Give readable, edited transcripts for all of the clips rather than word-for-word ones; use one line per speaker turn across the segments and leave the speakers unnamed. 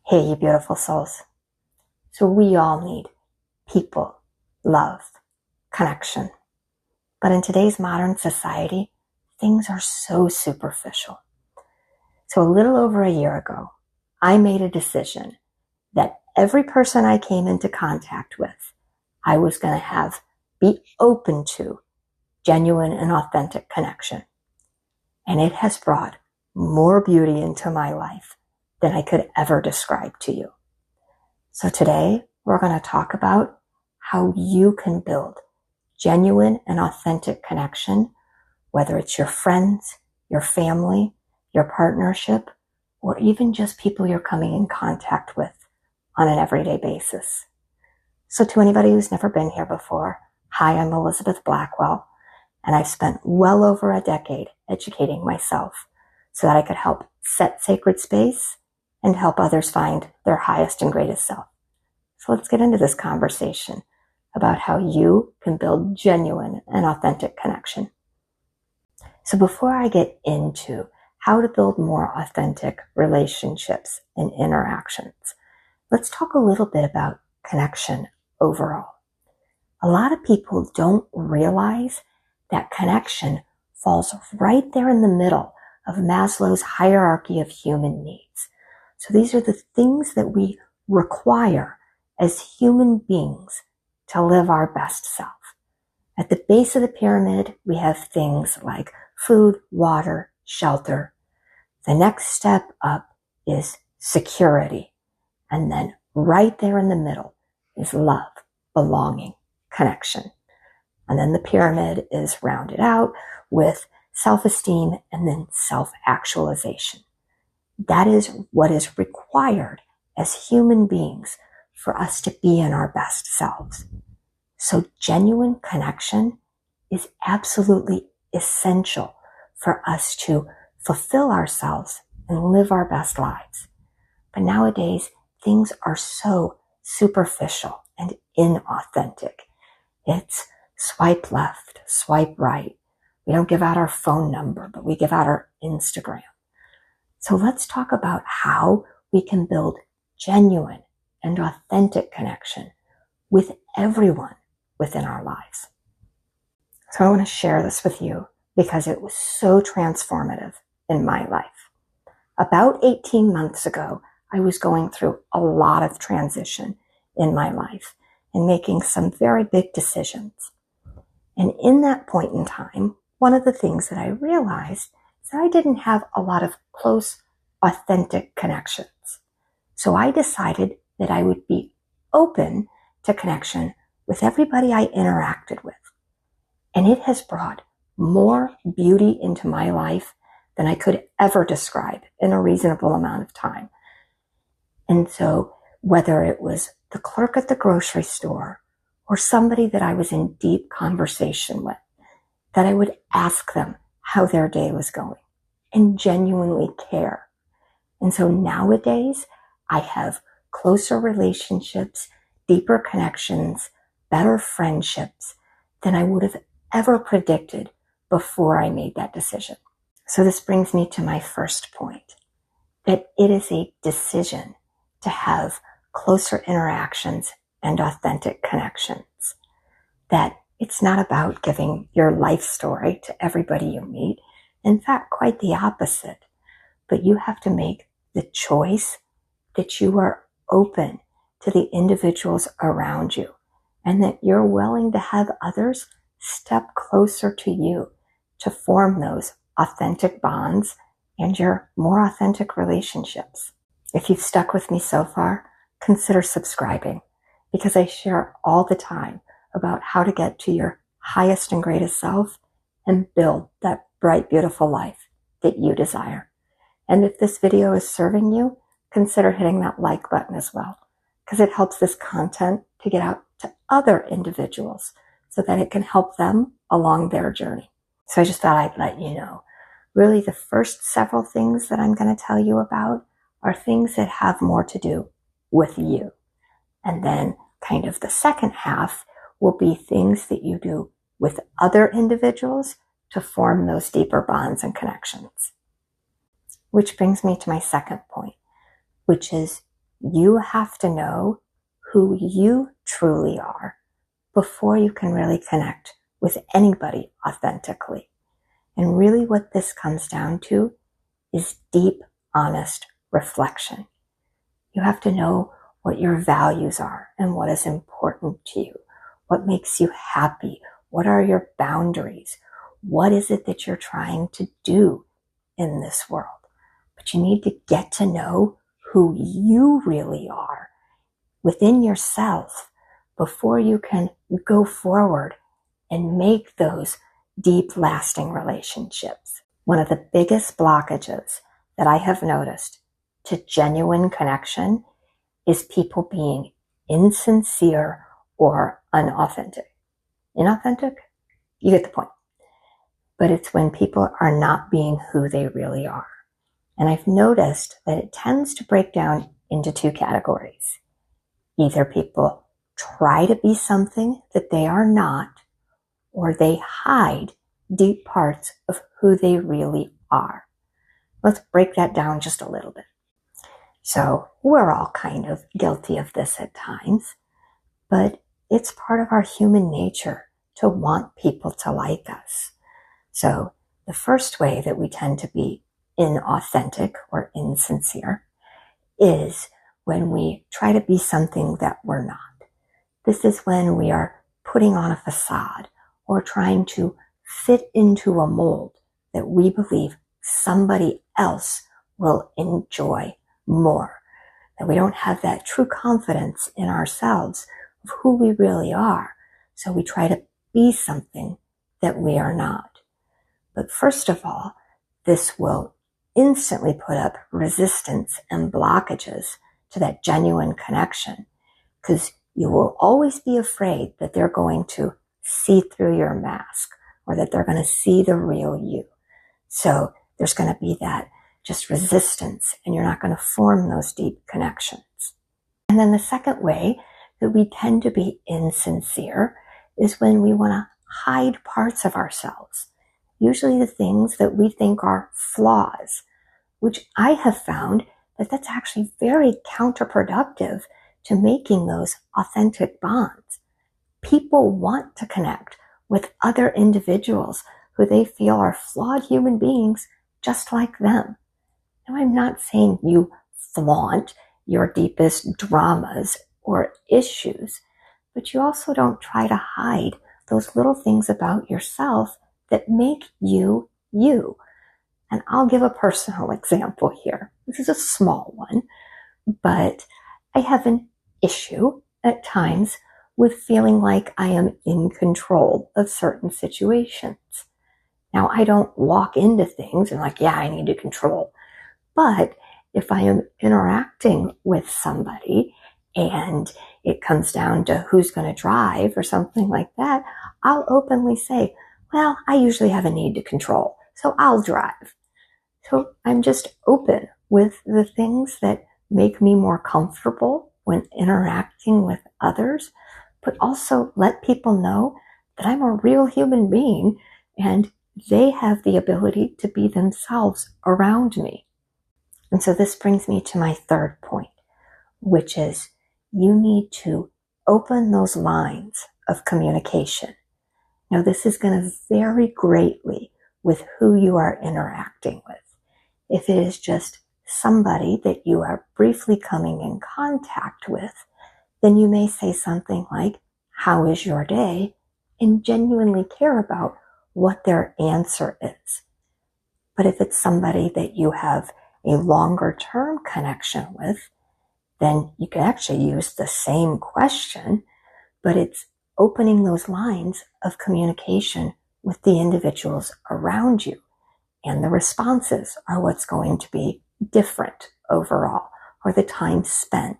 Hey, you beautiful souls. So we all need people, love, connection. But in today's modern society, things are so superficial. So a little over a year ago, I made a decision that every person I came into contact with, I was going to be open to genuine and authentic connection. And it has brought more beauty into my life than I could ever describe to you. So today we're going to talk about how you can build genuine and authentic connection, whether it's your friends, your family, your partnership, or even just people you're coming in contact with on an everyday basis. So to anybody who's never been here before, hi, I'm Elizabeth Blackwell, and I've spent well over a decade educating myself so that I could help set sacred space and help others find their highest and greatest self. So let's get into this conversation about how you can build genuine and authentic connection. So before I get into how to build more authentic relationships and interactions, let's talk a little bit about connection overall. A lot of people don't realize that connection falls right there in the middle of Maslow's hierarchy of human needs. So these are the things that we require as human beings to live our best self. At the base of the pyramid, we have things like food, water, shelter. The next step up is security. And then right there in the middle is love, belonging, connection. And then the pyramid is rounded out with self-esteem and then self-actualization. That is what is required as human beings for us to be in our best selves. So genuine connection is absolutely essential for us to fulfill ourselves and live our best lives. But nowadays, things are so superficial and inauthentic. It's swipe left, swipe right. We don't give out our phone number, but we give out our Instagram. So let's talk about how we can build genuine and authentic connection with everyone within our lives. So I want to share this with you because it was so transformative in my life. About 18 months ago, I was going through a lot of transition in my life and making some very big decisions. And in that point in time, one of the things that I realized is that I didn't have a lot of close, authentic connections. So I decided that I would be open to connection with everybody I interacted with. And it has brought more beauty into my life than I could ever describe in a reasonable amount of time. And so whether it was the clerk at the grocery store or somebody that I was in deep conversation with, that I would ask them how their day was going and genuinely care. And so nowadays I have closer relationships, deeper connections, better friendships than I would have ever predicted before I made that decision. So this brings me to my first point, that it is a decision to have closer interactions and authentic connections. That it's not about giving your life story to everybody you meet. In fact, quite the opposite. But you have to make the choice that you are open to the individuals around you and that you're willing to have others step closer to you to form those authentic bonds and your more authentic relationships. If you've stuck with me so far, consider subscribing because I share all the time about how to get to your highest and greatest self and build that bright, beautiful life that you desire. And if this video is serving you, consider hitting that like button as well, because it helps this content to get out to other individuals so that it can help them along their journey. So I just thought I'd let you know. Really, the first several things that I'm going to tell you about are things that have more to do with you. And then kind of the second half will be things that you do with other individuals to form those deeper bonds and connections. Which brings me to my second point, which is you have to know who you truly are before you can really connect with anybody authentically. And really what this comes down to is deep, honest reflection. You have to know what your values are and what is important to you, what makes you happy, what are your boundaries, what is it that you're trying to do in this world. But you need to get to know who you really are within yourself before you can go forward and make those deep, lasting relationships. One of the biggest blockages that I have noticed to genuine connection is people being insincere or unauthentic. Inauthentic? You get the point. But it's when people are not being who they really are. And I've noticed that it tends to break down into two categories. Either people try to be something that they are not, or they hide deep parts of who they really are. Let's break that down just a little bit. So we're all kind of guilty of this at times, but it's part of our human nature to want people to like us. So the first way that we tend to be inauthentic or insincere is when we try to be something that we're not. This is when we are putting on a facade or trying to fit into a mold that we believe somebody else will enjoy more, that we don't have that true confidence in ourselves of who we really are. So we try to be something that we are not. But first of all, this will instantly put up resistance and blockages to that genuine connection, because you will always be afraid that they're going to see through your mask or that they're going to see the real you. So there's going to be that just resistance, and you're not going to form those deep connections. And then the second way that we tend to be insincere is when we want to hide parts of ourselves, usually the things that we think are flaws, which I have found that that's actually very counterproductive to making those authentic bonds. People want to connect with other individuals who they feel are flawed human beings just like them. Now, I'm not saying you flaunt your deepest dramas or issues, but you also don't try to hide those little things about yourself that make you, you. And I'll give a personal example here. This is a small one, but I have an issue at times with feeling like I am in control of certain situations. Now, I don't walk into things and like, yeah, I need to control. But if I am interacting with somebody and it comes down to who's going to drive or something like that, I'll openly say, well, I usually have a need to control, so I'll drive. So I'm just open with the things that make me more comfortable when interacting with others, but also let people know that I'm a real human being and they have the ability to be themselves around me. And so this brings me to my third point, which is you need to open those lines of communication. Now, this is going to vary greatly with who you are interacting with. If it is just somebody that you are briefly coming in contact with, then you may say something like, how is your day? And genuinely care about what their answer is. But if it's somebody that you have a longer term connection with, then you can actually use the same question, but it's opening those lines of communication with the individuals around you. And the responses are what's going to be different overall, or the time spent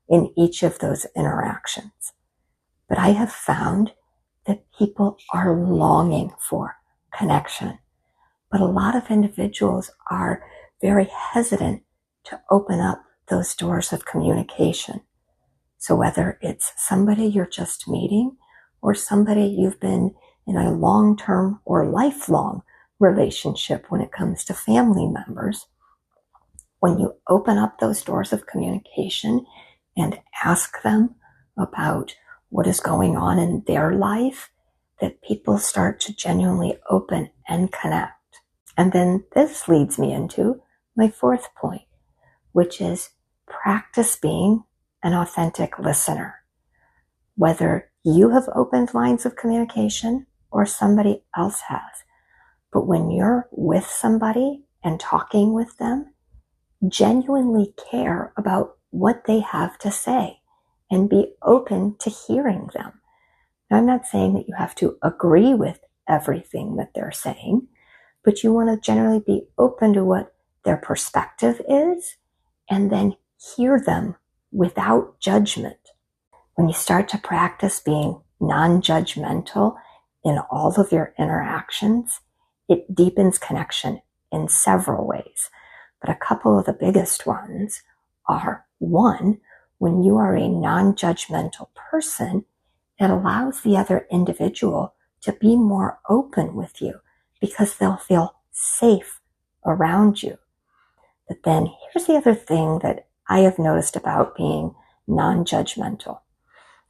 in each of those interactions. But I have found that people are longing for connection. But a lot of individuals are very hesitant to open up those doors of communication. So whether it's somebody you're just meeting or somebody you've been in a long-term or lifelong relationship when it comes to family members, when you open up those doors of communication and ask them about what is going on in their life, that people start to genuinely open and connect. And then this leads me into my fourth point, which is practice being an authentic listener. Whether you have opened lines of communication or somebody else has. But when you're with somebody and talking with them, genuinely care about what they have to say and be open to hearing them. Now, I'm not saying that you have to agree with everything that they're saying, but you want to generally be open to what their perspective is and then hear them without judgment. When you start to practice being non-judgmental in all of your interactions, it deepens connection in several ways. But a couple of the biggest ones are, one, when you are a non-judgmental person, it allows the other individual to be more open with you because they'll feel safe around you. But then here's the other thing that I have noticed about being non-judgmental.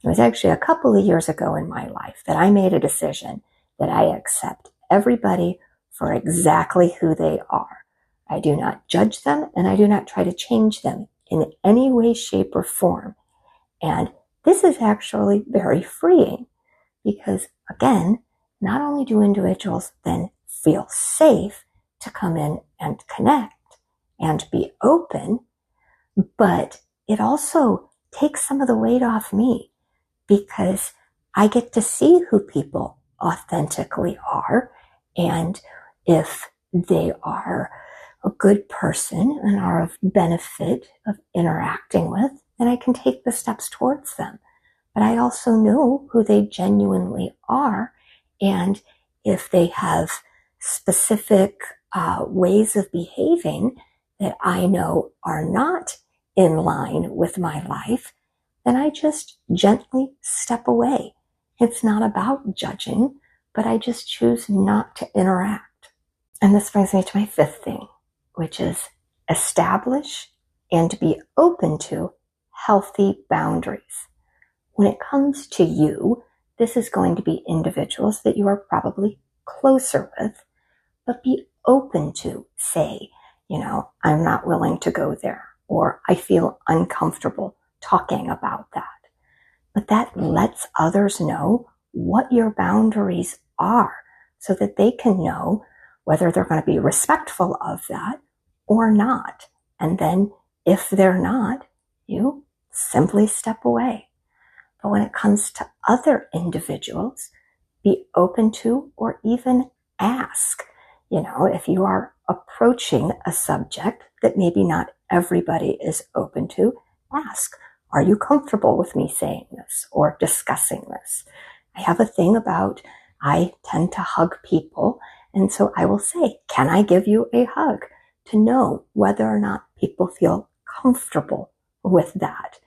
It was actually a couple of years ago in my life that I made a decision that I accept everybody for exactly who they are. I do not judge them and I do not try to change them in any way, shape, or form. And this is actually very freeing because, again, not only do individuals then feel safe to come in and connect and be open, but it also takes some of the weight off me because I get to see who people authentically are, and if they are a good person and are of benefit of interacting with, then I can take the steps towards them. But I also know who they genuinely are, and if they have specific ways of behaving that I know are not in line with my life, then I just gently step away. It's not about judging, but I just choose not to interact. And this brings me to my fifth thing, which is establish and be open to healthy boundaries. When it comes to you, this is going to be individuals that you are probably closer with, but be open to say, I'm not willing to go there, or I feel uncomfortable talking about that. But that lets others know what your boundaries are so that they can know whether they're going to be respectful of that or not. And then if they're not, you simply step away. But when it comes to other individuals, be open to or even ask. If you are approaching a subject that maybe not everybody is open to, ask, are you comfortable with me saying this or discussing this? I have a thing about, I tend to hug people, and so I will say, can I give you a hug? To know whether or not people feel comfortable with that.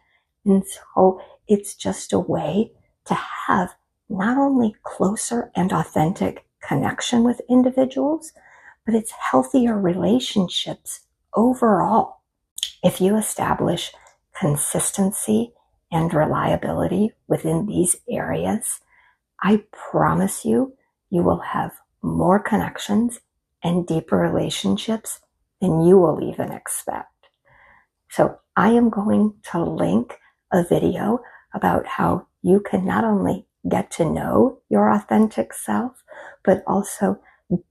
And so it's just a way to have not only closer and authentic connection with individuals, but it's healthier relationships overall. If you establish consistency and reliability within these areas, I promise you, you will have more connections and deeper relationships than you will even expect. So I am going to link a video about how you can not only get to know your authentic self, but also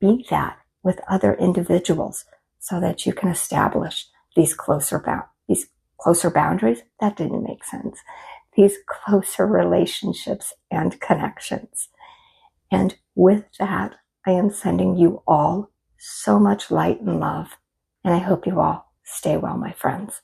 be that with other individuals so that you can establish these closer boundaries. That didn't make sense. These closer relationships and connections. And with that, I am sending you all so much light and love. And I hope you all stay well, my friends.